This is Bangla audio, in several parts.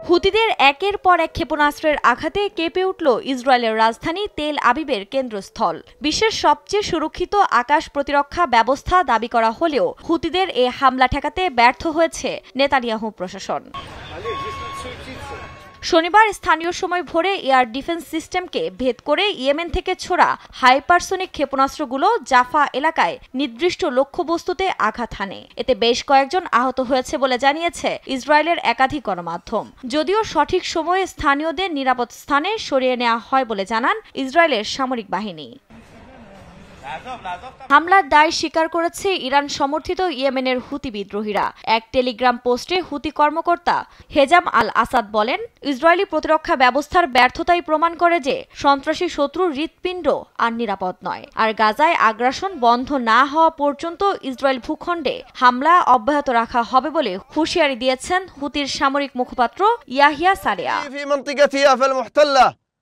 হুতিদের একের পর এক ক্ষেপণাস্ত্রের আঘাতে কেঁপে উঠল ইসরায়েলের রাজধানী তেল আবিবের কেন্দ্রস্থল। বিশ্বের সবচেয়ে সুরক্ষিত আকাশ প্রতিরক্ষা ব্যবস্থা দাবি করা হলেও হুতিদের এ হামলা ঠেকাতে ব্যর্থ হয়েছে নেতানিয়াহু প্রশাসন। শনিবার স্থানীয় সময় ভোরে এয়ার ডিফেন্স সিস্টেমকে ভেদ করে ইয়েমেন থেকে ছোড়া হাইপারসোনিক ক্ষেপণাস্ত্রগুলো জাফা এলাকায় নির্দিষ্ট লক্ষ্যবস্তুতে আঘাত হানে। এতে বেশ কয়েকজন আহত হয়েছে বলে জানিয়েছে ইসরায়েলের একাধিক গণমাধ্যম। যদিও সঠিক সময়ে স্থানীয়দের নিরাপদ স্থানে সরিয়ে নেওয়া হয় বলে জানান ইসরায়েলের সামরিক বাহিনী। হামলার দায় স্বীকার করেছে ইরান সমর্থিত ইয়েমেনের হুতি বিদ্রোহীরা। এক টেলিগ্রাম পোস্টে হুতি কর্মকর্তা হেজাম আল আসাদ বলেন, ইসরায়েলি প্রতিরক্ষা ব্যবস্থার ব্যর্থতাই প্রমাণ করে যে সন্ত্রাসী শত্রুর হৃৎপিণ্ড আর নিরাপদ নয়। আর গাজায় আগ্রাসন বন্ধ না হওয়া পর্যন্ত ইসরায়েল ভূখণ্ডে হামলা অব্যাহত রাখা হবে বলে হুঁশিয়ারি দিয়েছেন হুতির সামরিক মুখপাত্র ইয়াহিয়া সারেয়া।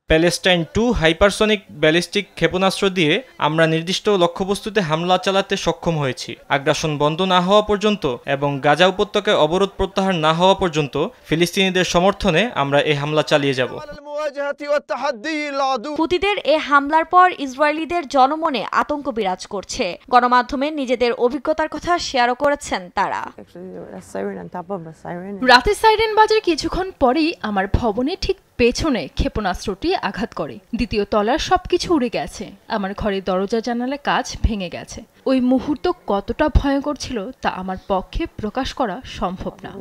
প্যালেস্টাইন 2 হাইপারসনিক ব্যালিস্টিক ক্ষেপণাস্ত্র দিয়ে আমরা নির্দিষ্ট লক্ষ্যবস্তুতে হামলা চালাতে সক্ষম হয়েছি। আগ্রাসন বন্ধ না হওয়া পর্যন্ত এবং গাজা উপত্যকায় অবরোধ প্রত্যাহার না হওয়া পর্যন্ত ফিলিস্তিনিদের সমর্থনে আমরা এই হামলা চালিয়ে যাব। হুতিদের এ হামলার পর ইসরায়েলিদের জনমনে আতঙ্ক বিরাজ করছে। গণমাধ্যমে নিজেদের অভিজ্ঞতার কথা শেয়ারও করেছেন তারা। রাতে সাইরেন বাজার কিছুক্ষণ পরেই আমার ভবনে ঠিক পেছনে ক্ষেপণাস্ত্রটি আঘাত করে। দ্বিতীয় তলার সবকিছু উড়ে গেছে। আমার ঘরের দরজা জানালা কাঁচ ভেঙে গেছে। ওই মুহূর্ত কতটা ভয়ঙ্কর ছিল তা আমার পক্ষে প্রকাশ করা সম্ভব না।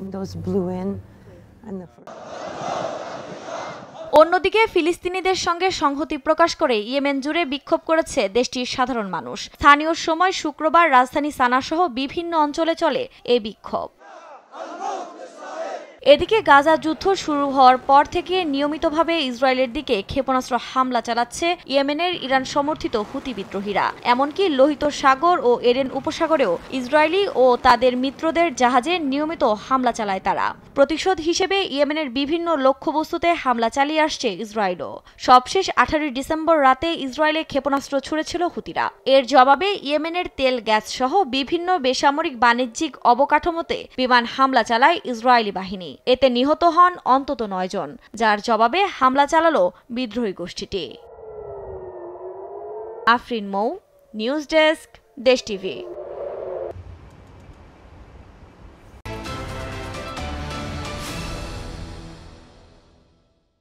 অন্যদিকে ফিলিস্তিনিদের সঙ্গে সংহতি প্রকাশ করে ইয়েমেন জুড়ে বিক্ষোভ করেছে দেশটির সাধারণ মানুষ। স্থানীয় সময় শুক্রবার রাজধানী সানাসহ বিভিন্ন অঞ্চলে চলে এই বিক্ষোভ। এদিকে গাজা যুদ্ধ শুরু হওয়ার পর থেকে নিয়মিতভাবে ইসরায়েলের দিকে ক্ষেপণাস্ত্র হামলা চালাচ্ছে ইয়েমেনের ইরান সমর্থিত হুতি বিদ্রোহীরা। এমনকি লোহিত সাগর ও এডেন উপসাগরেও ইসরায়েলি ও তাদের মিত্রদের জাহাজে নিয়মিত হামলা চালায় তারা। প্রতিশোধ হিসেবে ইয়েমেনের বিভিন্ন লক্ষ্যবস্তুতে হামলা চালিয়ে আসছে ইসরায়েলও। সবশেষ 18 ডিসেম্বর রাতে ইসরায়েলে ক্ষেপণাস্ত্র ছুড়েছিল হুতিরা। এর জবাবে ইয়েমেনের তেল গ্যাস সহ বিভিন্ন বেসামরিক বাণিজ্যিক অবকাঠামোতে বিমান হামলা চালায় ইসরায়েলি বাহিনী। এতে নিহত হন অন্তত 9 জন, যার জবাবে হামলা চালালো বিদ্রোহী গোষ্ঠীটি। আফরিন মৌ, নিউজ ডেস্ক, দেশ টিভি।